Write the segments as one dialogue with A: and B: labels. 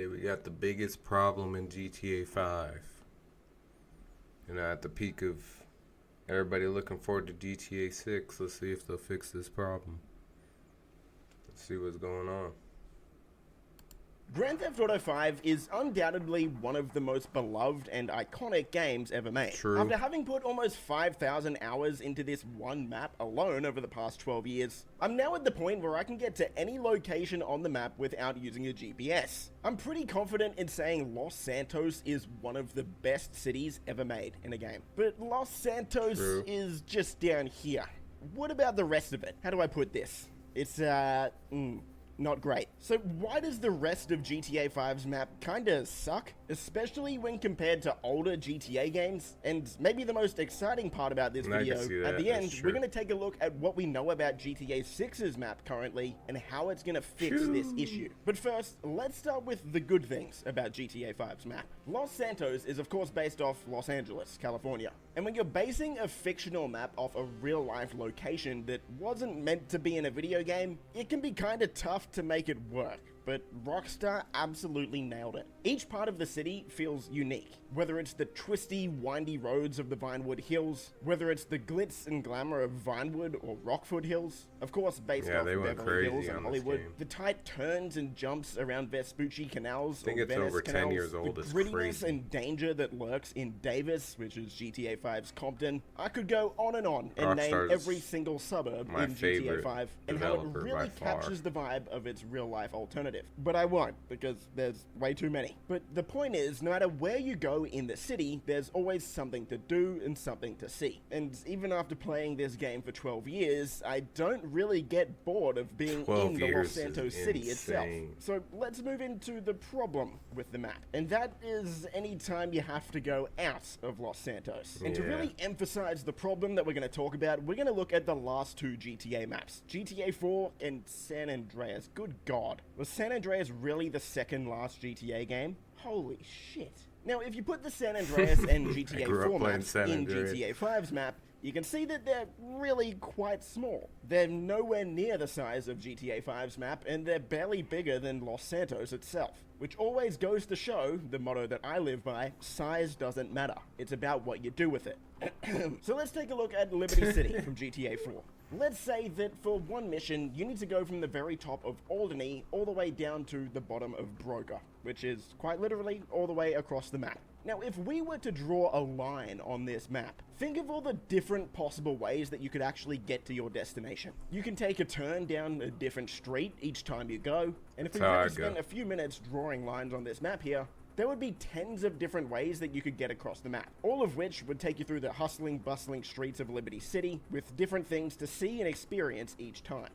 A: Today we got the biggest problem in GTA 5. At the peak of everybody looking forward to GTA 6, let's see if they'll fix this problem. Let's see what's going on.
B: Grand Theft Auto 5 is undoubtedly one of the most beloved and iconic games ever made.
A: True.
B: After having put almost 5,000 hours into this one map alone over the past 12 years, I'm now at the point where I can get to any location on the map without using a GPS. I'm pretty confident in saying Los Santos is one of the best cities ever made in a game. But Los Santos is just down here. What about the rest of it? How do I put this? It's, not great. So why does the rest of GTA 5's map kinda suck? Especially when compared to older GTA games? And maybe the most exciting part about this video, at the end, we're gonna take a look at what we know about GTA 6's map currently and how it's gonna fix this issue. But first, let's start with the good things about GTA 5's map. Los Santos is of course based off Los Angeles, California. And when you're basing a fictional map off a real-life location that wasn't meant to be in a video game, it can be kinda tough to make it work, but Rockstar absolutely nailed it. Each part of the city feels unique, whether it's the twisty, windy roads of the Vinewood Hills, whether it's the glitz and glamour of Vinewood or Rockford Hills, of course based off Beverly Hills and Hollywood, the tight turns and jumps around Vespucci canals or Venice canals, the grittiness and danger that lurks in Davis, which is GTA 5's Compton. I could go on and name every single suburb in GTA 5 and how it really captures the vibe of its real-life alternative. But I won't, because there's way too many. But the point is, no matter where you go in the city, there's always something to do and something to see. And even after playing this game for 12 years, I don't really get bored of being in the Los Santos city itself. So let's move into the problem with the map. And that is any time you have to go out of Los Santos. And to really emphasize the problem that we're going to talk about, we're going to look at the last two GTA maps, GTA 4 and San Andreas. Good God. Was San Andreas really the second last GTA game? Holy shit. Now, if you put the San Andreas and GTA 4 maps in GTA 5's map, you can see that they're really quite small. They're nowhere near the size of GTA 5's map, and they're barely bigger than Los Santos itself. Which always goes to show, the motto that I live by, size doesn't matter. It's about what you do with it. So let's take a look at Liberty City from GTA 4. Let's say that for one mission, you need to go from the very top of Alderney all the way down to the bottom of Broker, which is quite literally all the way across the map. Now, if we were to draw a line on this map, think of all the different possible ways that you could actually get to your destination. You can take a turn down a different street each time you go, and if we were to spend a few minutes drawing lines on this map here, there would be tens of different ways that you could get across the map, all of which would take you through the hustling, bustling streets of Liberty City with different things to see and experience each time.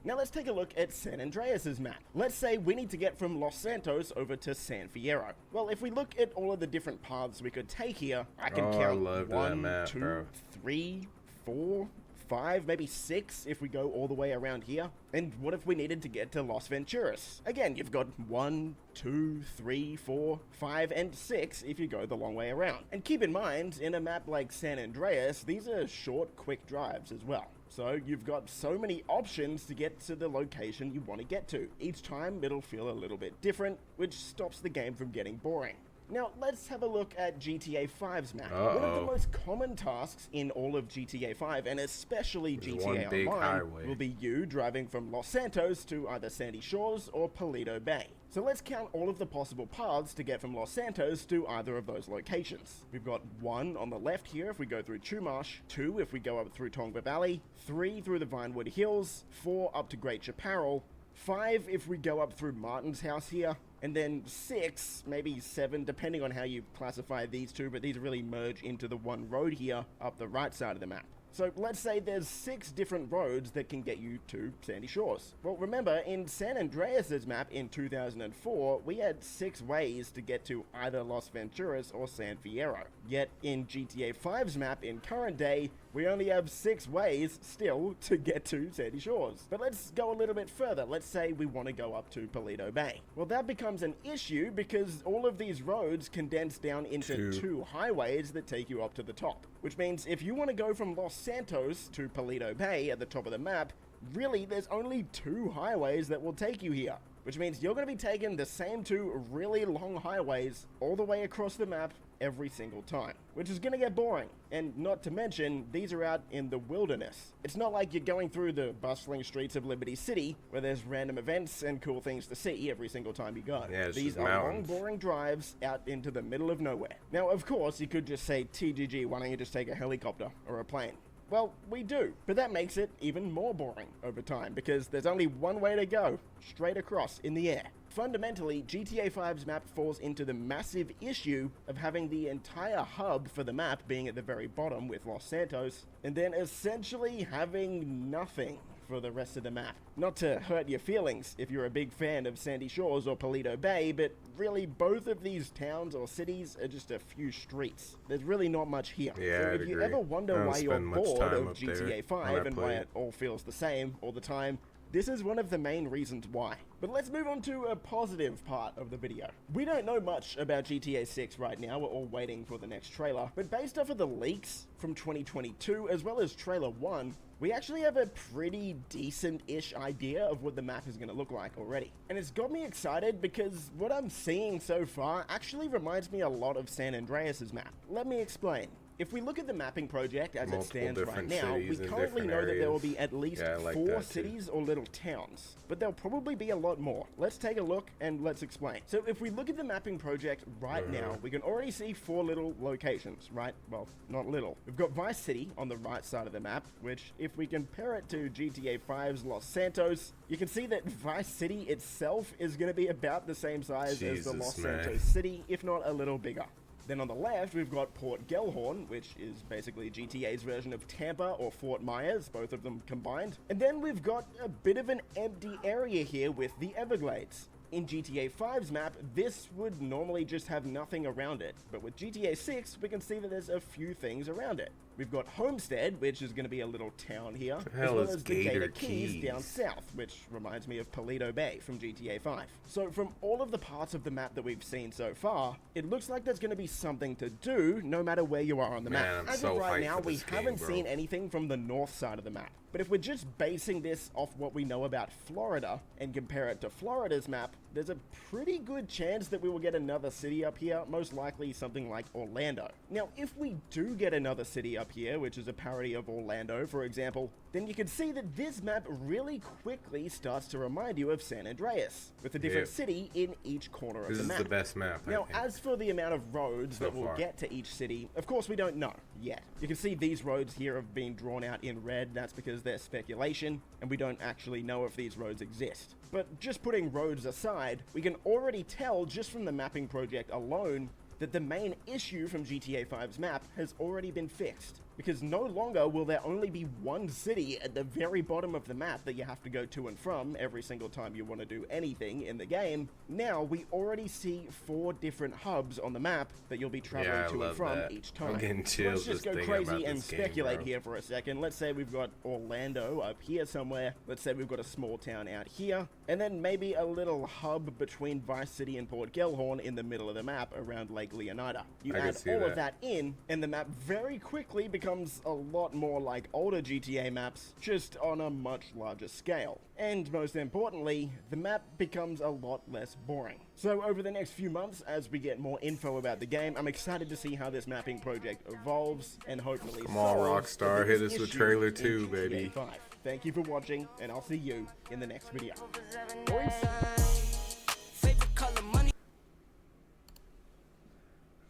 B: Now let's take a look at San Andreas' map. Let's say we need to get from Los Santos over to San Fierro. Well, if we look at all of the different paths we could take here, I can count 1, 2, 3, 4, 5, maybe 6 if we go all the way around here. And what if we needed to get to Las Venturas? Again, you've got 1, 2, 3, 4, 5, and 6 if you go the long way around. And keep in mind, in a map like San Andreas, these are short, quick drives as well. So you've got so many options to get to the location you want to get to. Each time it'll feel a little bit different, which stops the game from getting boring. Now, let's have a look at GTA 5's map. One of the most common tasks in all of GTA 5, and especially GTA Online, will be you driving from Los Santos to either Sandy Shores or Paleto Bay. So let's count all of the possible paths to get from Los Santos to either of those locations. We've got 1 on the left here if we go through Chumash, 2 if we go up through Tongva Valley, 3 through the Vinewood Hills, 4 up to Great Chaparral, 5 if we go up through Martin's house here, and then 6, maybe 7, depending on how you classify these two, but these really merge into the one road here up the right side of the map. So let's say there's 6 different roads that can get you to Sandy Shores. Well, remember, in San Andreas' map in 2004, we had 6 ways to get to either Las Venturas or San Fierro. Yet in GTA 5's map in current day, we only have 6 ways still to get to Sandy Shores. But let's go a little bit further. Let's say we want to go up to Paleto Bay. Well, that becomes an issue because all of these roads condense down into 2 highways that take you up to the top. Which means if you want to go from Los Santos to Paleto Bay at the top of the map, really there's only 2 highways that will take you here. which means you're going to be taking the same two really long highways all the way across the map every single time, which is going to get boring. And not to mention, these are out in the wilderness. It's not like you're going through the bustling streets of Liberty City where there's random events and cool things to see every single time you go.
A: Yeah,
B: these are
A: mountains.
B: long, boring drives out into the middle of nowhere. Now, of course, you could just say, TGG, why don't you just take a helicopter or a plane? Well, we do, but that makes it even more boring over time because there's only one way to go, straight across in the air. Fundamentally, GTA 5's map falls into the massive issue of having the entire hub for the map being at the very bottom with Los Santos, and then essentially having nothing for the rest of the map. Not to hurt your feelings if you're a big fan of Sandy Shores or Paleto Bay, but really both of these towns or cities are just a few streets. There's really not much here.
A: Yeah,
B: so
A: I'd
B: if you
A: agree.
B: ever
A: I
B: wonder
A: don't
B: why you're
A: spend much
B: bored
A: time
B: of
A: up there
B: GTA
A: when
B: 5
A: I
B: and
A: play
B: why
A: it.
B: it all feels the same all the time, this is one of the main reasons why. But let's move on to a positive part of the video. We don't know much about GTA 6 right now, we're all waiting for the next trailer, but based off of the leaks from 2022 as well as trailer 1, we actually have a pretty decent-ish idea of what the map is going to look like already. And it's got me excited because what I'm seeing so far actually reminds me a lot of San Andreas' map. Let me explain. If we look at the mapping project as it
A: Multiple
B: stands right
A: different
B: now, we
A: cities in
B: currently
A: different
B: know that there will
A: areas.
B: be at least
A: Yeah, I like
B: 4
A: that too.
B: cities or little towns, but there'll probably be a lot more. Let's take a look and let's explain. So if we look at the mapping project right now, we can already see 4 little locations, right? Well, not little. We've got Vice City on the right side of the map, which if we compare it to GTA 5's Los Santos, you can see that Vice City itself is going to be about the same size as the
A: Jesus,
B: Los
A: man.
B: Santos city, if not a little bigger. Then on the left, we've got Port Gellhorn, which is basically GTA's version of Tampa or Fort Myers, both of them combined. And then we've got a bit of an empty area here with the Everglades. In GTA 5's map, this would normally just have nothing around it, but with GTA 6, we can see that there's a few things around it. We've got Homestead, which is going to be a little town here,
A: The
B: as
A: hell
B: well
A: is
B: as the
A: Gator
B: Gator Keys
A: Keys?
B: down south, which reminds me of Paleto Bay from GTA 5. So from all of the parts of the map that we've seen so far, it looks like there's going to be something to do no matter where you are on the
A: Man,
B: map.
A: I'm
B: As
A: so
B: of right
A: hyped
B: now,
A: for
B: we
A: this game,
B: haven't
A: bro.
B: seen anything from the north side of the map. But if we're just basing this off what we know about Florida and compare it to Florida's map, there's a pretty good chance that we will get another city up here, most likely something like Orlando. Now, if we do get another city up here, which is a parody of Orlando, for example, then you can see that this map really quickly starts to remind you of San Andreas, with a different
A: Yep.
B: city in each corner of
A: This
B: the
A: is
B: map.
A: the best map, I
B: Now,
A: think.
B: as for the amount of roads
A: So
B: that we'll
A: far.
B: get to each city, of course we don't know yet. You can see these roads here have been drawn out in red. That's because they're speculation, and we don't actually know if these roads exist. But just putting roads aside, we can already tell just from the mapping project alone that the main issue from GTA 5's map has already been fixed. Because no longer will there only be one city at the very bottom of the map that you have to go to and from every single time you want to do anything in the game. Now we already see 4 different hubs on the map that you'll be traveling
A: Yeah, I
B: to and
A: love
B: from
A: that.
B: each
A: I'm
B: time.
A: getting
B: So
A: chills
B: let's just
A: just
B: go
A: thinking about
B: crazy and
A: this game,
B: speculate
A: bro.
B: here for a second. Let's say we've got Orlando up here somewhere. Let's say we've got a small town out here. And then maybe a little hub between Vice City and Port Gellhorn in the middle of the map around Lake Leonida. You
A: I can
B: add
A: see
B: all of
A: that.
B: that in, and the map very quickly becomes a lot more like older GTA maps, just on a much larger scale. And most importantly, the map becomes a lot less boring. So over the next few months, as we get more info about the game, I'm excited to see how this mapping project evolves, and hopefully
A: Come on,
B: solves
A: Rockstar,
B: the
A: hit
B: biggest
A: us with
B: issue
A: trailer
B: in
A: 2,
B: GTA
A: baby.
B: 5. Thank you for watching, and I'll see you in the next video.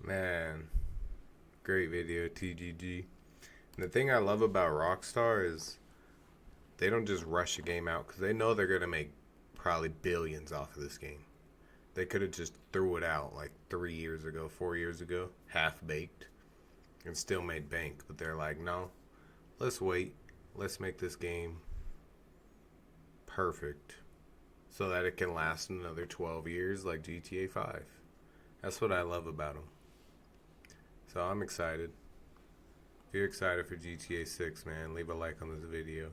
A: Man, great video, TGG. And the thing I love about Rockstar is they don't just rush a game out because they know they're going to make probably billions off of this game. They could have just threw it out like 3 years ago, 4 years ago, half-baked, and still made bank. But they're like, no, let's wait. Let's make this game perfect so that it can last another 12 years like GTA 5. That's what I love about them. So I'm excited. If you're excited for GTA 6, man, leave a like on this video.